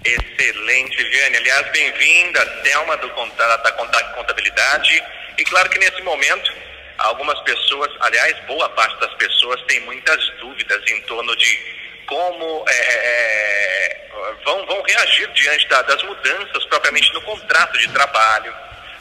Excelente, Viviane. Aliás, bem-vinda, Thelma, da Contabilidade. E claro que nesse momento, algumas pessoas, aliás, boa parte das pessoas tem muitas dúvidas em torno de como vão reagir diante das mudanças propriamente no contrato de trabalho.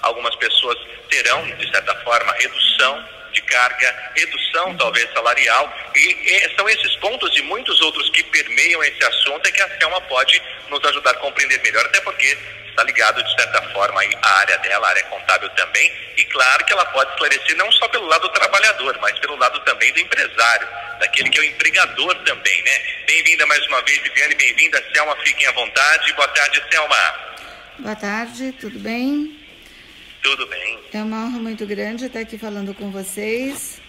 Algumas pessoas terão, de certa forma, redução de carga, redução talvez salarial, e são esses pontos e muitos outros que permeiam esse assunto é que a Thelma pode nos ajudar a compreender melhor, até porque está ligado de certa forma aí à área dela, a área contábil também, e claro que ela pode esclarecer não só pelo lado do trabalhador, mas pelo lado também do empresário, daquele que é o empregador também, né? Bem-vinda mais uma vez, Viviane, bem-vinda, Thelma, fiquem à vontade. Boa tarde, Thelma. Boa tarde, tudo bem? Tudo bem. É uma honra muito grande estar aqui falando com vocês.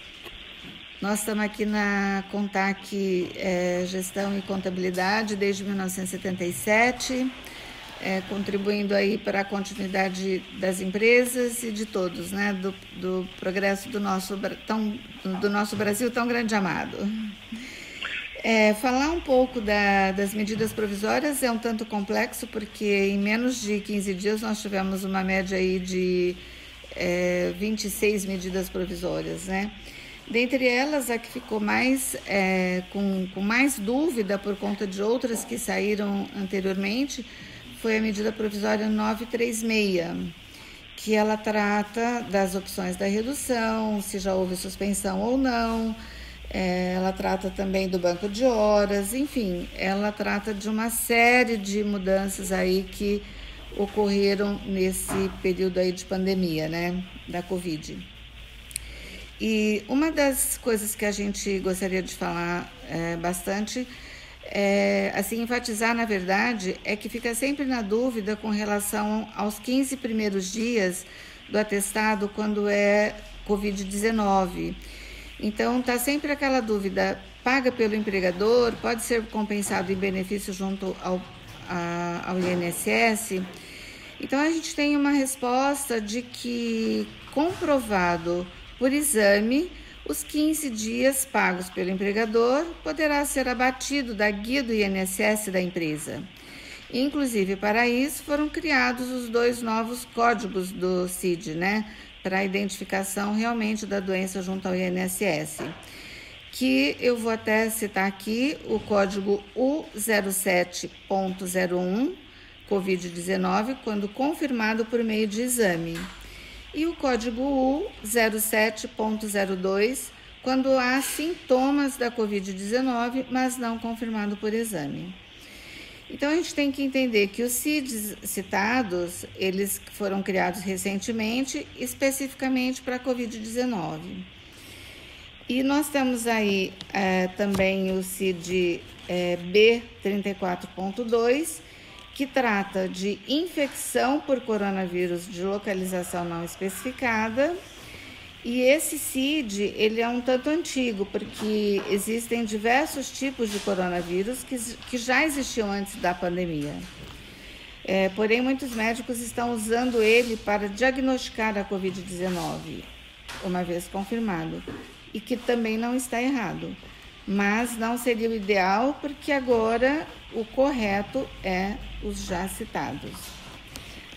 Nós estamos aqui na Contac Gestão e Contabilidade desde 1977, contribuindo aí para a continuidade das empresas e de todos, né? Do progresso do nosso Brasil tão grande e amado. Falar um pouco das medidas provisórias é um tanto complexo, porque em menos de 15 dias nós tivemos uma média aí de 26 medidas provisórias, né? Dentre elas, a que ficou mais com mais dúvida por conta de outras que saíram anteriormente foi a medida provisória 936, que ela trata das opções da redução, se já houve suspensão ou não. Ela trata também do banco de horas, enfim, ela trata de uma série de mudanças aí que ocorreram nesse período aí de pandemia, né, da Covid. E uma das coisas que a gente gostaria de falar bastante, assim, enfatizar, na verdade, é que fica sempre na dúvida com relação aos 15 primeiros dias do atestado quando é Covid-19. Então, está sempre aquela dúvida, paga pelo empregador, pode ser compensado em benefício junto ao INSS? Então, a gente tem uma resposta de que, comprovado por exame, os 15 dias pagos pelo empregador poderá ser abatido da guia do INSS da empresa. Inclusive, para isso, foram criados os 2 novos códigos do CID, né? Para a identificação realmente da doença junto ao INSS, que eu vou até citar aqui o código U07.01, Covid-19, quando confirmado por meio de exame, e o código U07.02, quando há sintomas da Covid-19, mas não confirmado por exame. Então, a gente tem que entender que os CIDs citados, eles foram criados recentemente, especificamente para a Covid-19. E nós temos aí também o CID B34.2, que trata de infecção por coronavírus de localização não especificada. E esse CID, ele é um tanto antigo, porque existem diversos tipos de coronavírus que já existiam antes da pandemia. Porém, muitos médicos estão usando ele para diagnosticar a Covid-19, uma vez confirmado, e que também não está errado. Mas não seria o ideal, porque agora o correto é os já citados.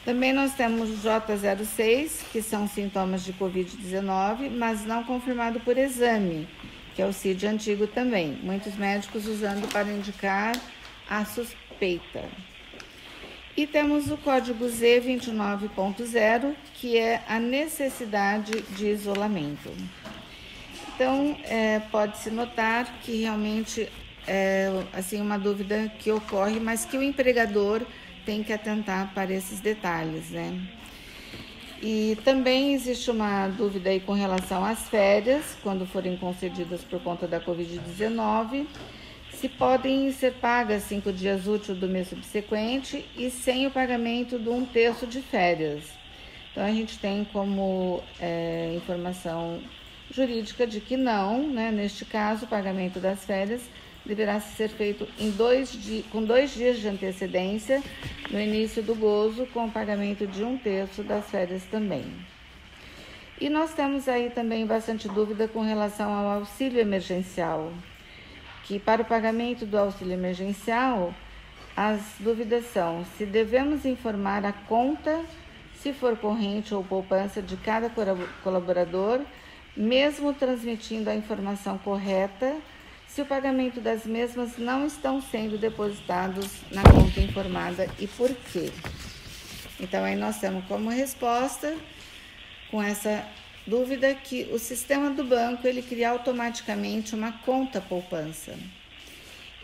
Também nós temos o J06, que são sintomas de Covid-19, mas não confirmado por exame, que é o CID antigo também. Muitos médicos usando para indicar a suspeita. E temos o código Z29.0, que é a necessidade de isolamento. Então, pode-se notar que realmente é assim, uma dúvida que ocorre, mas que o empregador tem que atentar para esses detalhes, né? E também existe uma dúvida aí com relação às férias, quando forem concedidas por conta da Covid-19, se podem ser pagas 5 dias úteis do mês subsequente e sem o pagamento de 1/3 de férias. Então, a gente tem como informação jurídica de que não, né? Neste caso, o pagamento das férias deverá ser feito com 2 dias de antecedência no início do gozo, com o pagamento de 1/3 das férias também. E nós temos aí também bastante dúvida com relação ao auxílio emergencial, que para o pagamento do auxílio emergencial, As dúvidas são: se devemos informar a conta, se for corrente ou poupança de cada colaborador, mesmo transmitindo a informação correta, se o pagamento das mesmas não estão sendo depositados na conta informada e por quê? Então, aí nós temos como resposta, com essa dúvida, que o sistema do banco, ele cria automaticamente uma conta poupança.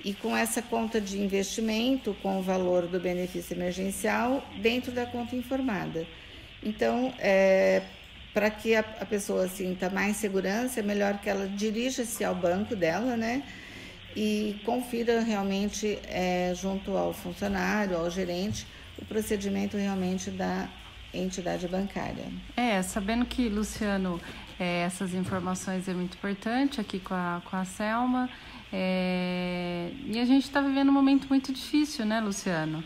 E com essa conta de investimento, com o valor do benefício emergencial, dentro da conta informada. Então, para que a pessoa sinta mais segurança, é melhor que ela dirija-se ao banco dela, né? E confira realmente, junto ao funcionário, ao gerente, o procedimento realmente da entidade bancária. Sabendo que, Luciano, essas informações é muito importante aqui com a Selma. E a gente está vivendo um momento muito difícil, né, Luciano?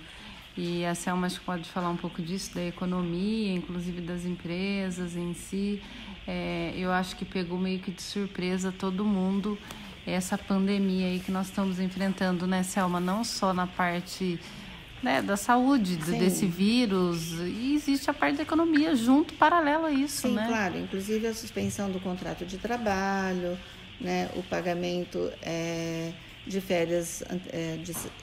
E a Selma acho que pode falar um pouco disso, da economia, inclusive das empresas em si. Eu acho que pegou meio que de surpresa todo mundo essa pandemia aí que nós estamos enfrentando, né, Selma? Não só na parte, né, da saúde, desse vírus, e existe a parte da economia junto, paralelo a isso, né? Sim, claro. Inclusive a suspensão do contrato de trabalho, né, o pagamento de férias,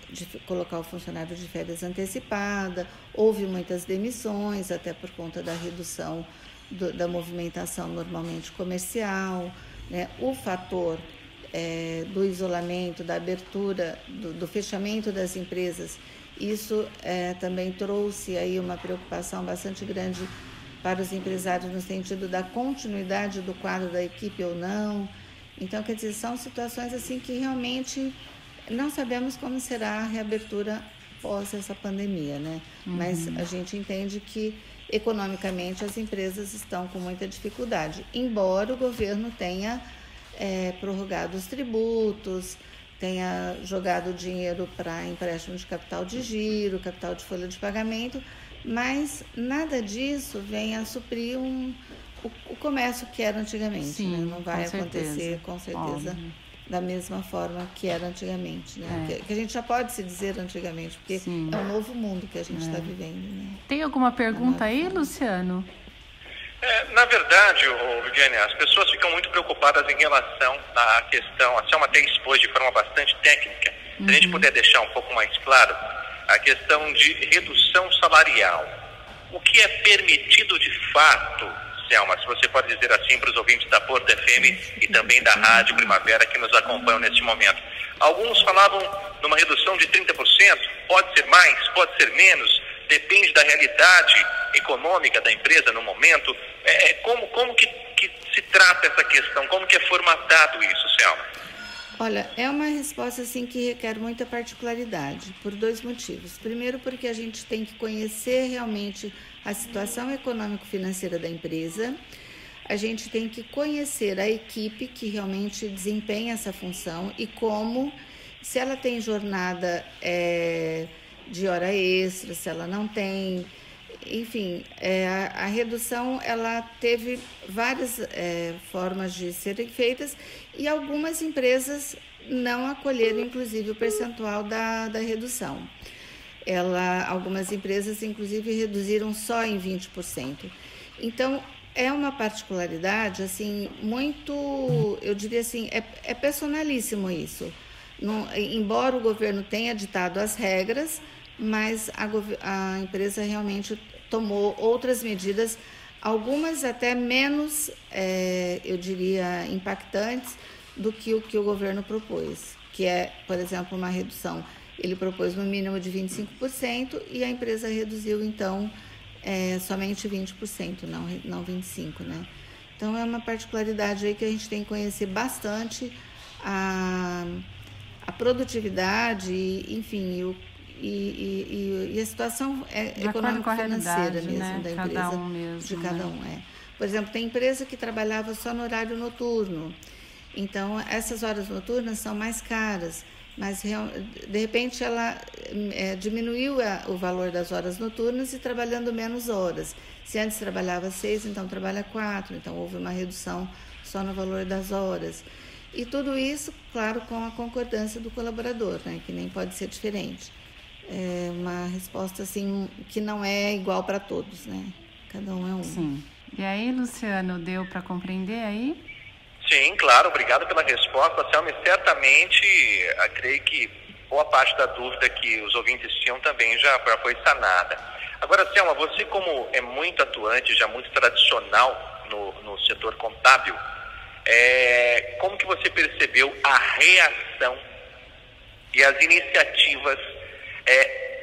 de colocar o funcionário de férias antecipada. Houve muitas demissões, até por conta da redução da movimentação normalmente comercial, né? O fator do isolamento, da abertura, do fechamento das empresas, isso também trouxe aí uma preocupação bastante grande para os empresários no sentido da continuidade do quadro da equipe ou não. Então, quer dizer, são situações assim que realmente não sabemos como será a reabertura pós essa pandemia, né? Mas a gente entende que economicamente as empresas estão com muita dificuldade, embora o governo tenha prorrogado os tributos, tenha jogado dinheiro para empréstimo de capital de giro, capital de folha de pagamento, mas nada disso vem a suprir o comércio que era antigamente. Sim, né? Não vai acontecer, com certeza, da mesma forma que era antigamente. Né? Que a gente já pode se dizer antigamente, porque é um novo mundo que a gente está vivendo. Né? Tem alguma pergunta aí, Luciano? Na verdade, Virginia, as pessoas ficam muito preocupadas em relação à questão, a Selma até expôs de forma bastante técnica. Se a gente puder deixar um pouco mais claro, a questão de redução salarial. O que é permitido de fato, Selma, se você pode dizer assim para os ouvintes da Porto FM e também da Rádio Primavera que nos acompanham neste momento. Alguns falavam numa redução de 30%, pode ser mais, pode ser menos, depende da realidade econômica da empresa no momento. Como que se trata essa questão? Como que é formatado isso, Selma? Olha, é uma resposta assim que requer muita particularidade, por dois motivos. Primeiro, porque a gente tem que conhecer realmente a situação econômico-financeira da empresa. A gente tem que conhecer a equipe que realmente desempenha essa função e como, se ela tem jornada de hora extra, se ela não tem. Enfim, a redução ela teve várias formas de serem feitas e algumas empresas não acolheram, inclusive, o percentual da redução. Algumas empresas, inclusive, reduziram só em 20%. Então, é uma particularidade, assim, muito, eu diria assim, é personalíssimo isso. Embora o governo tenha ditado as regras, mas a empresa realmente tomou outras medidas, algumas até menos, eu diria, impactantes do que o governo propôs, que é, por exemplo, uma redução. Ele propôs no mínimo de 25% e a empresa reduziu, então, somente 20%, não 25%, né? Então, é uma particularidade aí que a gente tem que conhecer bastante a produtividade, enfim, e a situação econômico-financeira mesmo, né, da empresa, de cada um. Por exemplo, tem empresa que trabalhava só no horário noturno, então essas horas noturnas são mais caras, mas de repente ela diminuiu o valor das horas noturnas e trabalhando menos horas. Se antes trabalhava 6, então trabalha 4, então houve uma redução só no valor das horas. E tudo isso, claro, com a concordância do colaborador, né, que nem pode ser diferente. uma resposta assim que não é igual para todos, né? Cada um é um. Sim. E aí, Luciano, deu para compreender aí? Sim, claro, obrigado pela resposta, Selma, e certamente creio que boa parte da dúvida que os ouvintes tinham também já foi sanada. Agora, Selma, você como é muito atuante, já muito tradicional no setor contábil, como que você percebeu a reação e as iniciativas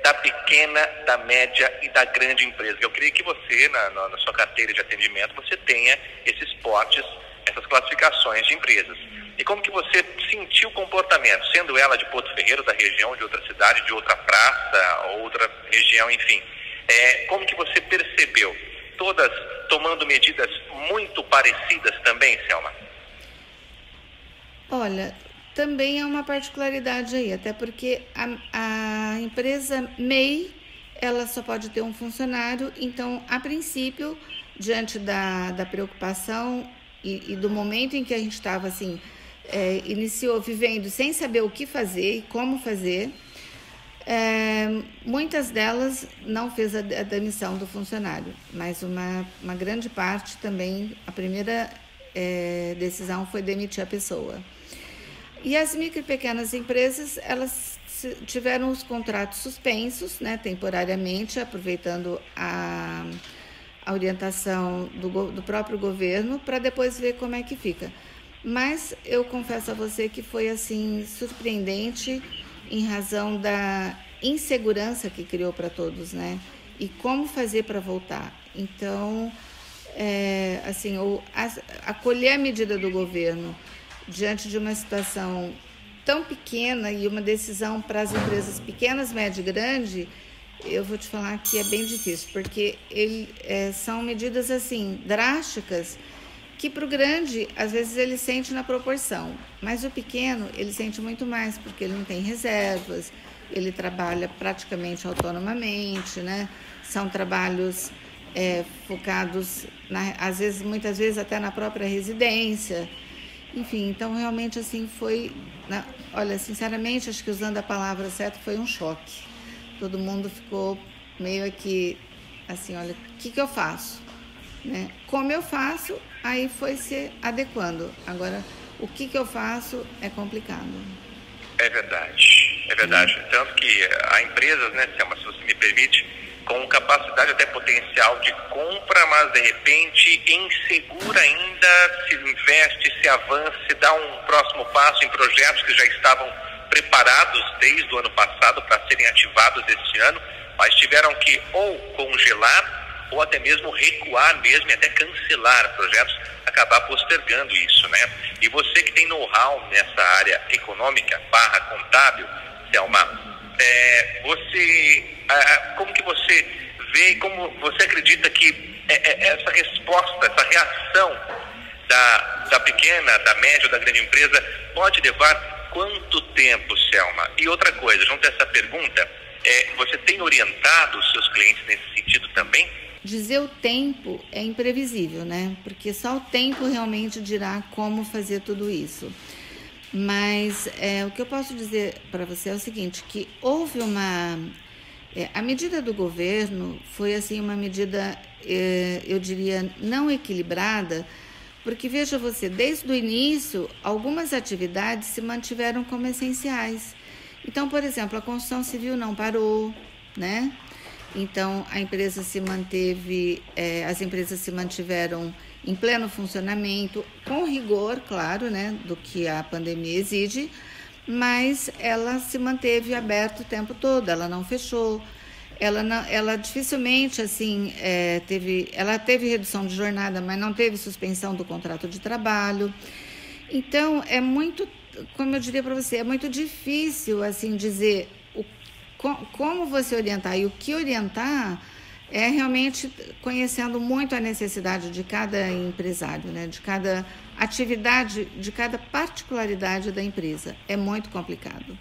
da pequena, da média e da grande empresa? Eu creio que você, na sua carteira de atendimento, você tenha esses potes, essas classificações de empresas. E como que você sentiu o comportamento, sendo ela de Porto Ferreiro, da região, de outra cidade, de outra praça, outra região, enfim. Como que você percebeu? Todas tomando medidas muito parecidas também, Selma? Olha, também é uma particularidade aí, até porque a empresa MEI, ela só pode ter um funcionário, então, a princípio, diante da preocupação e do momento em que a gente estava, assim, iniciou vivendo sem saber o que fazer e como fazer, muitas delas não fez a demissão do funcionário, mas uma grande parte também, a primeira decisão foi demitir a pessoa. E as micro e pequenas empresas, elas tiveram os contratos suspensos, né, temporariamente, aproveitando a orientação do próprio governo, para depois ver como é que fica. Mas eu confesso a você que foi assim surpreendente em razão da insegurança que criou para todos, né? E como fazer para voltar. Então, assim, acolher a medida do governo diante de uma situação tão pequena e uma decisão para as empresas pequenas, média e grande, eu vou te falar que é bem difícil, porque são medidas assim drásticas que para o grande, às vezes ele sente na proporção, mas o pequeno ele sente muito mais, porque ele não tem reservas, ele trabalha praticamente autonomamente, né? São trabalhos focados, muitas vezes até na própria residência. Enfim, então realmente assim foi, olha, sinceramente, acho que usando a palavra certa, foi um choque. Todo mundo ficou meio que assim, olha, o que eu faço? Né? Como eu faço, aí foi se adequando. Agora, o que eu faço é complicado. É verdade. Tanto que há empresas, né, Selma, se você me permite, com capacidade até potencial de compra, mas de repente insegura ainda, se investe, se avança, se dá um próximo passo em projetos que já estavam preparados desde o ano passado para serem ativados este ano, mas tiveram que ou congelar ou até mesmo recuar mesmo e até cancelar projetos, acabar postergando isso, né? E você que tem know-how nessa área econômica / contábil, Selma, como que você vê e como você acredita que essa resposta, essa reação da pequena, da média ou da grande empresa pode levar quanto tempo, Selma? E outra coisa, junto a essa pergunta, você tem orientado os seus clientes nesse sentido também? Dizer o tempo é imprevisível, né? Porque só o tempo realmente dirá como fazer tudo isso. Mas o que eu posso dizer para você é o seguinte, que houve a medida do governo foi assim uma medida, eu diria, não equilibrada, porque veja você, desde o início, algumas atividades se mantiveram como essenciais. Então, por exemplo, a construção civil não parou, né? Então, a empresa se manteve, as empresas se mantiveram em pleno funcionamento, com rigor, claro, né, do que a pandemia exige, mas ela se manteve aberta o tempo todo, ela não fechou, ela dificilmente, assim, ela teve redução de jornada, mas não teve suspensão do contrato de trabalho. Então, é muito, como eu diria para você, é muito difícil, assim, dizer como você orientar e o que orientar é realmente conhecendo muito a necessidade de cada empresário, né? De cada atividade, de cada particularidade da empresa. É muito complicado.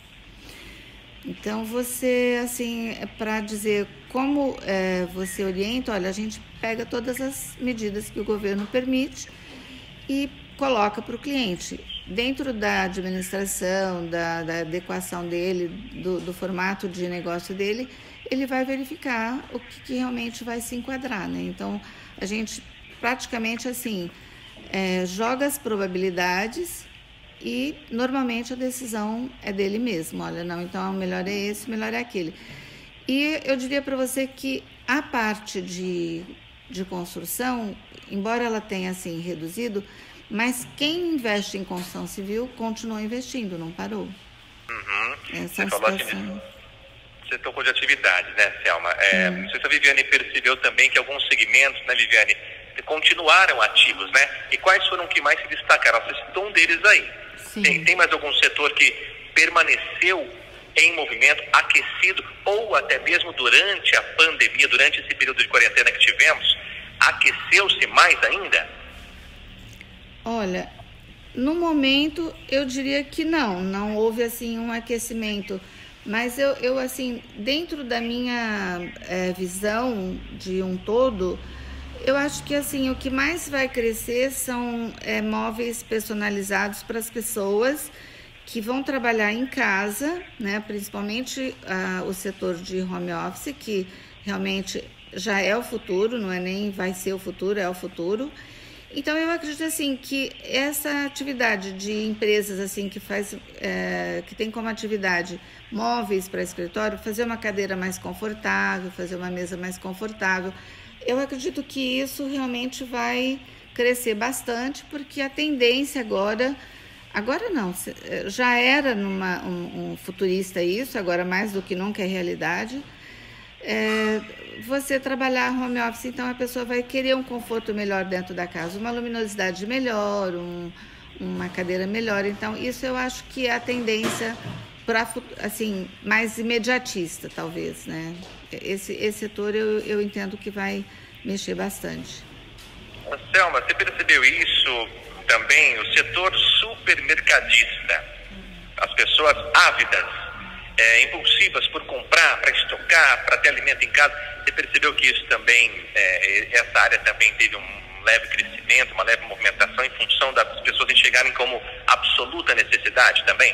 Então, você, assim, para dizer como você orienta, olha, a gente pega todas as medidas que o governo permite e coloca para o cliente. Dentro da administração, da adequação dele, do formato de negócio dele, ele vai verificar o que realmente vai se enquadrar, né? Então, a gente praticamente assim joga as probabilidades e normalmente a decisão é dele mesmo. Olha, não, então o melhor é esse, o melhor é aquele. E eu diria para você que a parte de construção, embora ela tenha assim reduzido, mas quem investe em construção civil continua investindo, não parou. Essa você falou assim, você tocou de atividade, né, Selma? Não sei se a Viviane percebeu também que alguns segmentos, né, Viviane, continuaram ativos, né? E quais foram os que mais se destacaram? Você citou um deles aí. Tem mais algum setor que permaneceu em movimento, aquecido, ou até mesmo durante a pandemia, durante esse período de quarentena que tivemos, aqueceu-se mais ainda? Olha, no momento eu diria que não houve assim um aquecimento, mas eu assim, dentro da minha visão de um todo, eu acho que assim, o que mais vai crescer são móveis personalizados para as pessoas que vão trabalhar em casa, né? Principalmente o setor de home office, que realmente já é o futuro, não é nem vai ser o futuro, é o futuro. Então eu acredito assim que essa atividade de empresas assim que que tem como atividade móveis para escritório, fazer uma cadeira mais confortável, fazer uma mesa mais confortável, eu acredito que isso realmente vai crescer bastante, porque a tendência agora não, já era um futurista isso, agora mais do que nunca é realidade. Você trabalhar home office, então a pessoa vai querer um conforto melhor dentro da casa, uma luminosidade melhor, uma cadeira melhor. Então, isso eu acho que é a tendência para assim, mais imediatista, talvez, né? Esse setor eu entendo que vai mexer bastante. Selma, você percebeu isso também? O setor supermercadista, as pessoas ávidas, impulsivas por comprar, para estocar, para ter alimento em casa. Você percebeu que isso também, essa área também teve um leve crescimento, uma leve movimentação em função das pessoas enxergarem como absoluta necessidade também?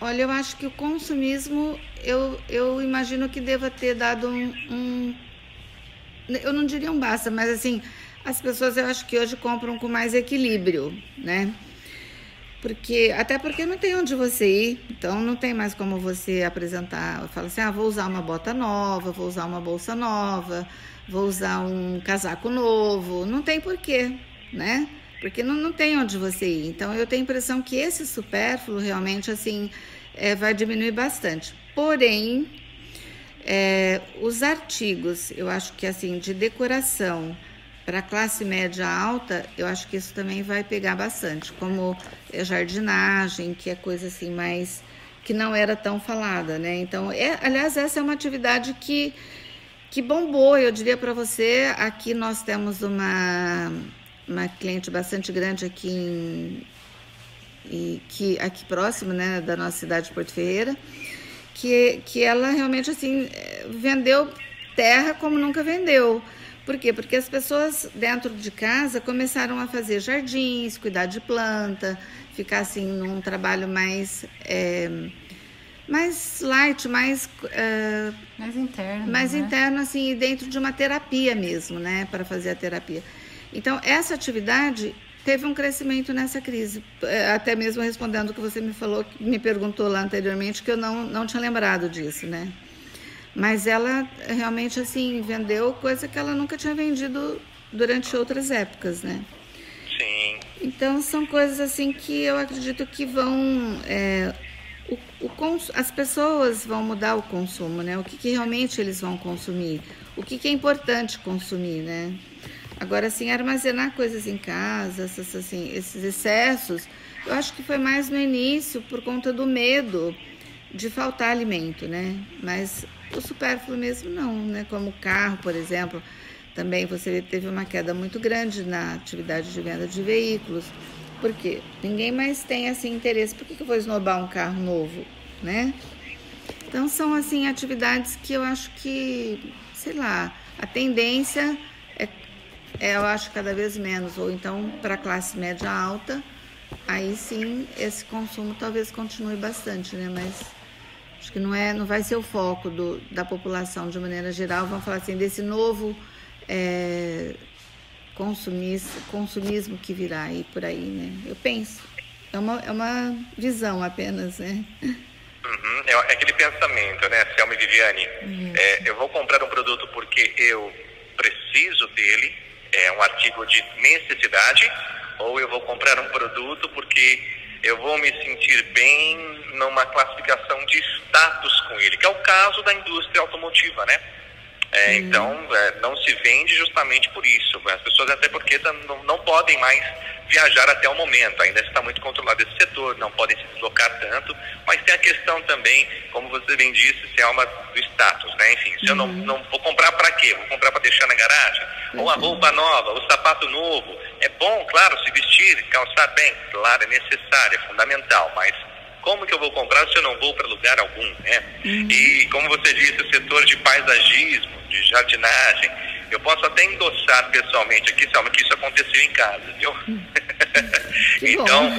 Olha, eu acho que o consumismo, eu imagino que deva ter dado eu não diria um basta, mas assim, as pessoas eu acho que hoje compram com mais equilíbrio, né? Até porque não tem onde você ir, então não tem mais como você apresentar, fala assim, vou usar uma bota nova, vou usar uma bolsa nova, vou usar um casaco novo, não tem porquê, né? Porque não tem onde você ir. Então eu tenho a impressão que esse supérfluo realmente assim vai diminuir bastante. Porém, os artigos, eu acho que assim, de decoração para classe média alta, eu acho que isso também vai pegar bastante, como jardinagem, que é coisa assim mais que não era tão falada, né? Então, aliás, essa é uma atividade que bombou, eu diria para você. Aqui nós temos uma cliente bastante grande aqui aqui próximo, né, da nossa cidade de Porto Ferreira, que ela realmente assim vendeu terra como nunca vendeu. Por quê? Porque as pessoas dentro de casa começaram a fazer jardins, cuidar de planta, ficar assim num trabalho mais light, mais interno, mais né? interno, assim, dentro de uma terapia mesmo, né, para fazer a terapia. Então, essa atividade teve um crescimento nessa crise, até mesmo respondendo o que você me perguntou lá anteriormente, que eu não tinha lembrado disso, né? Mas ela realmente, assim, vendeu coisa que ela nunca tinha vendido durante outras épocas, né? Sim. Então, são coisas, assim, que eu acredito que vão... as pessoas vão mudar o consumo, né? O que realmente eles vão consumir. O que é importante consumir, né? Agora, assim, armazenar coisas em casa, esses excessos, eu acho que foi mais no início por conta do medo de faltar alimento, né? Mas o supérfluo mesmo não, né? Como o carro, por exemplo, também você teve uma queda muito grande na atividade de venda de veículos, porque ninguém mais tem, assim, interesse. Por que eu vou esnobar um carro novo, né? Então, são, assim, atividades que eu acho que, sei lá, a tendência eu acho cada vez menos, ou então para a classe média alta, aí sim esse consumo talvez continue bastante, né? Mas acho que não vai ser o foco da população de maneira geral. Vamos falar assim, desse novo consumismo que virá aí por aí, né? Eu penso, é uma visão apenas, né? É aquele pensamento, né, Selma e Viviane? Eu vou comprar um produto porque eu preciso dele, é um artigo de necessidade, ou eu vou comprar um produto porque eu vou me sentir bem numa classificação de status com ele, que é o caso da indústria automotiva, né? Então, não se vende justamente por isso. As pessoas, até porque não podem mais viajar até o momento, ainda está muito controlado esse setor, não podem se deslocar tanto, mas tem a questão também, como você bem disse, Selma, do status, né? Enfim, se eu não vou comprar para quê? Vou comprar para deixar na garagem? Ou a roupa nova, o sapato novo? É bom, claro, se vestir, calçar bem, claro, é necessário, é fundamental, mas como que eu vou comprar se eu não vou para lugar algum, né? E como você disse, o setor de paisagismo, de jardinagem, eu posso até endossar pessoalmente aqui, Selma, que isso aconteceu em casa, viu? Então,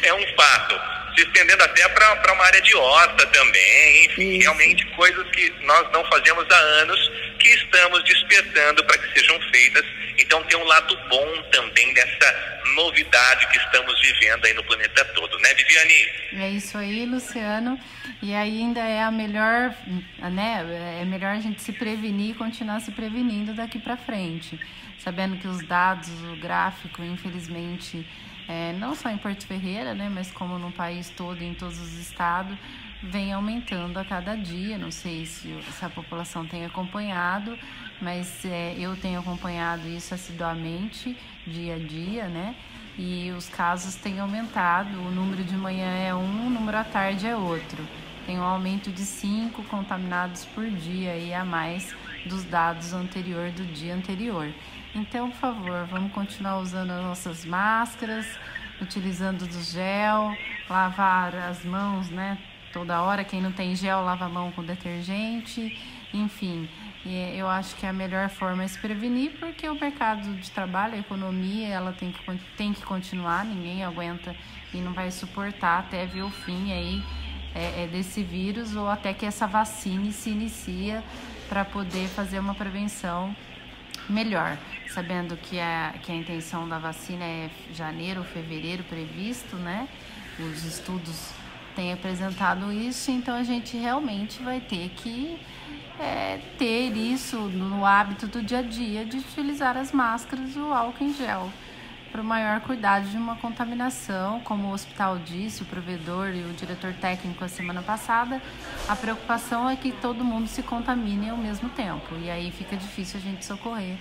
é um fato. Se estendendo até para uma área de horta também, enfim, realmente coisas que nós não fazemos há anos, que estamos despertando para que sejam feitas. Então tem um lado bom também dessa novidade que estamos vivendo aí no planeta todo, né, Viviane? É isso aí, Luciano. E ainda é a melhor, né? É melhor a gente se prevenir e continuar se prevenindo daqui para frente, sabendo que os dados, o gráfico, infelizmente, não só em Porto Ferreira, né, mas como no país todo, em todos os estados, vem aumentando a cada dia. Não sei se a população tem acompanhado, mas eu tenho acompanhado isso assiduamente, dia a dia, né? E os casos têm aumentado. O número de manhã é um, o número à tarde é outro. Tem um aumento de 5 contaminados por dia e a mais dos dados do dia anterior. Então, por favor, vamos continuar usando as nossas máscaras, utilizando do gel, lavar as mãos, né? Toda hora. Quem não tem gel, lava a mão com detergente, enfim. E eu acho que a melhor forma é se prevenir, porque o mercado de trabalho, a economia, ela tem que continuar, ninguém aguenta e não vai suportar até ver o fim aí desse vírus, ou até que essa vacina se inicia para poder fazer uma prevenção melhor, sabendo que a intenção da vacina é janeiro ou fevereiro previsto, né? Os estudos têm apresentado isso, então a gente realmente vai ter que ter isso no hábito do dia a dia, de utilizar as máscaras e o álcool em gel, para o maior cuidado de uma contaminação. Como o hospital disse, o provedor e o diretor técnico a semana passada, a preocupação é que todo mundo se contamine ao mesmo tempo, e aí fica difícil a gente socorrer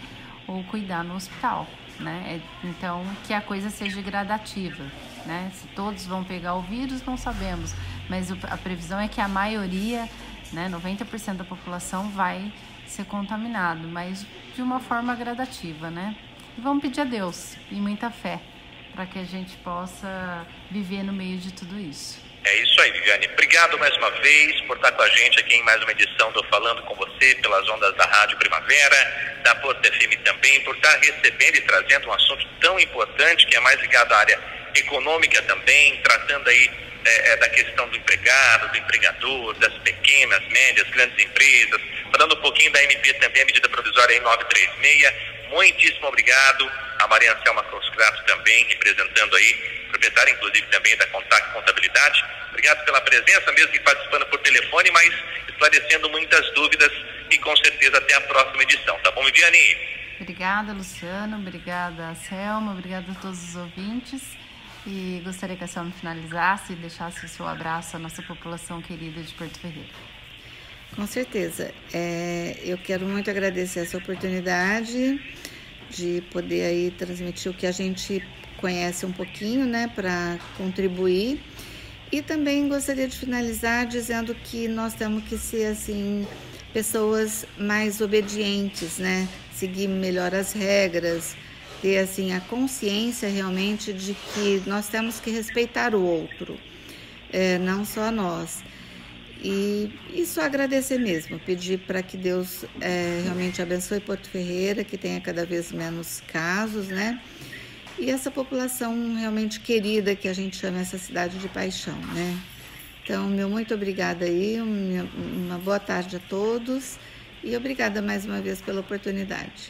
ou cuidar no hospital, né? Então, que a coisa seja gradativa, né? Se todos vão pegar o vírus, não sabemos, mas a previsão é que a maioria, né, 90% da população vai ser contaminado, mas de uma forma gradativa, né? E vamos pedir a Deus e muita fé para que a gente possa viver no meio de tudo isso. É isso aí, Viviane. Obrigado mais uma vez por estar com a gente aqui em mais uma edição do Falando com Você, pelas ondas da Rádio Primavera, da Porto FM também, por estar recebendo e trazendo um assunto tão importante, que é mais ligado à área econômica também, tratando aí da questão do empregado, do empregador, das pequenas, médias, grandes empresas, falando um pouquinho da MP também, a medida provisória aí 936. Muitíssimo obrigado a Maria Anselma Croscrato também, representando aí, proprietária inclusive também da Contact Contabilidade. Obrigado pela presença, mesmo que participando por telefone, mas esclarecendo muitas dúvidas, e com certeza até a próxima edição, tá bom, Viviane? Obrigada, Luciano, obrigada, Selma, obrigada a todos os ouvintes, e gostaria que a Selma finalizasse e deixasse o seu abraço à nossa população querida de Porto Ferreira. Com certeza. Eu quero muito agradecer essa oportunidade de poder aí transmitir o que a gente conhece um pouquinho, né, para contribuir. E também gostaria de finalizar dizendo que nós temos que ser, assim, pessoas mais obedientes, né, seguir melhor as regras, ter, assim, a consciência realmente de que nós temos que respeitar o outro, não só nós. E só agradecer mesmo, pedir para que Deus realmente abençoe Porto Ferreira, que tenha cada vez menos casos, né? E essa população realmente querida que a gente chama essa cidade de paixão, né? Então, meu muito obrigada aí, uma boa tarde a todos e obrigada mais uma vez pela oportunidade.